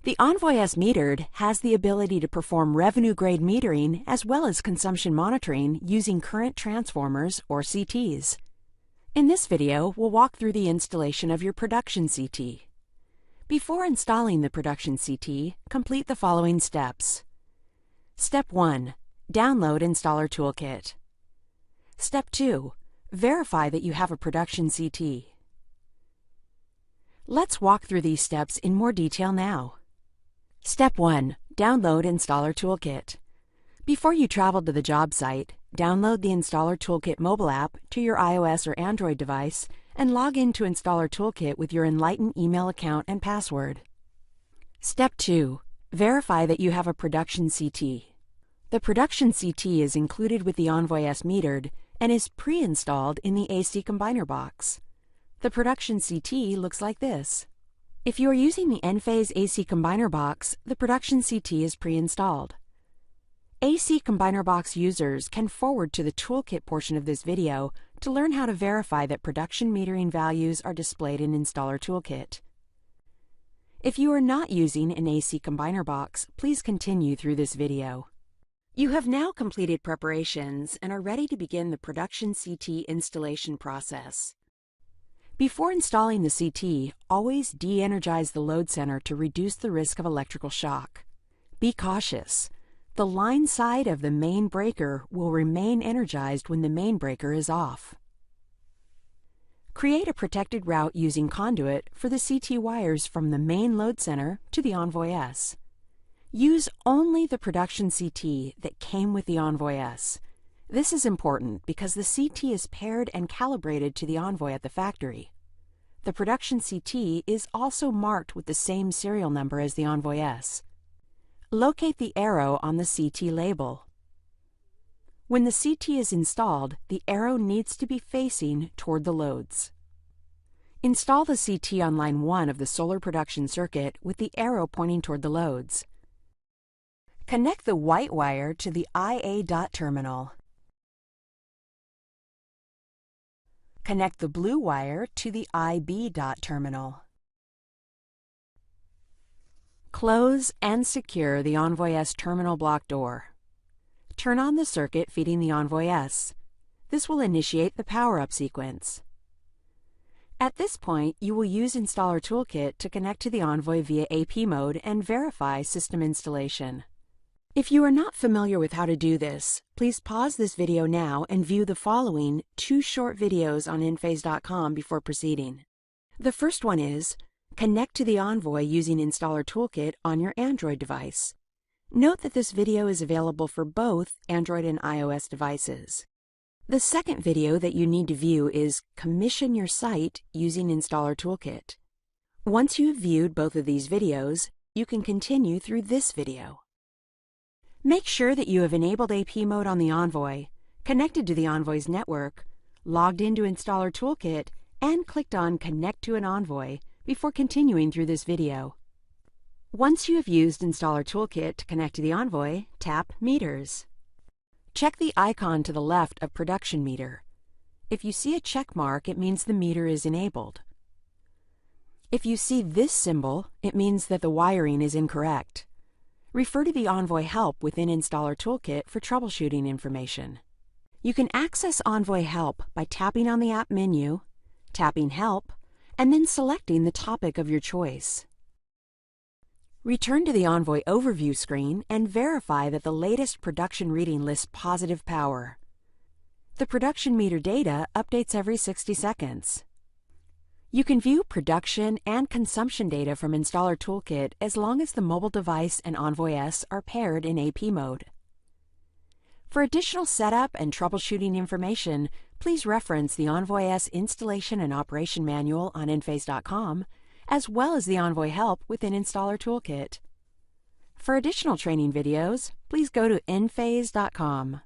The Envoy S metered has the ability to perform revenue-grade metering as well as consumption monitoring using current transformers or CTs. In this video, we'll walk through the installation of your production CT. Before installing the production CT, complete the following steps. Step 1. Download Installer Toolkit. Step 2. Verify that you have a production CT. Let's walk through these steps in more detail now. Step 1. Download Installer Toolkit. Before you travel to the job site, download the Installer Toolkit mobile app to your iOS or Android device and log into Installer Toolkit with your Enlighten email account and password. Step 2. Verify that you have a production CT. The production CT is included with the Envoy S metered and is pre-installed in the AC combiner box. The production CT looks like this. If you are using the Enphase AC combiner box, the production CT is pre-installed. AC combiner box users can forward to the toolkit portion of this video to learn how to verify that production metering values are displayed in Installer Toolkit. If you are not using an AC combiner box, please continue through this video. You have now completed preparations and are ready to begin the production CT installation process. Before installing the CT, always de-energize the load center to reduce the risk of electrical shock. Be cautious. The line side of the main breaker will remain energized when the main breaker is off. Create a protected route using conduit for the CT wires from the main load center to the Envoy S. Use only the production CT that came with the Envoy S. This is important because the CT is paired and calibrated to the Envoy at the factory. The production CT is also marked with the same serial number as the Envoy S. Locate the arrow on the CT label. When the CT is installed, the arrow needs to be facing toward the loads. Install the CT on line 1 of the solar production circuit with the arrow pointing toward the loads. Connect the white wire to the IA dot terminal. Connect the blue wire to the IB dot terminal. Close and secure the Envoy S terminal block door. Turn on the circuit feeding the Envoy S. This will initiate the power-up sequence. At this point, you will use Installer Toolkit to connect to the Envoy via AP mode and verify system installation. If you are not familiar with how to do this, please pause this video now and view the following 2 short videos on Enphase.com before proceeding. The first one is, connect to the Envoy using Installer Toolkit on your Android device. Note that this video is available for both Android and iOS devices. The second video that you need to view is commission your site using Installer Toolkit. Once you have viewed both of these videos, you can continue through this video. Make sure that you have enabled AP mode on the Envoy, connected to the Envoy's network, logged into Installer Toolkit, and clicked on Connect to an Envoy before continuing through this video. Once you have used Installer Toolkit to connect to the Envoy, tap Meters. Check the icon to the left of Production Meter. If you see a check mark, it means the meter is enabled. If you see this symbol, it means that the wiring is incorrect. Refer to the Envoy Help within Installer Toolkit for troubleshooting information. You can access Envoy Help by tapping on the app menu, tapping Help, and then selecting the topic of your choice. Return to the Envoy Overview screen and verify that the latest production reading lists positive power. The production meter data updates every 60 seconds. You can view production and consumption data from Installer Toolkit as long as the mobile device and Envoy S are paired in AP mode. For additional setup and troubleshooting information, please reference the Envoy S Installation and Operation Manual on Enphase.com, as well as the Envoy Help within Installer Toolkit. For additional training videos, please go to Enphase.com.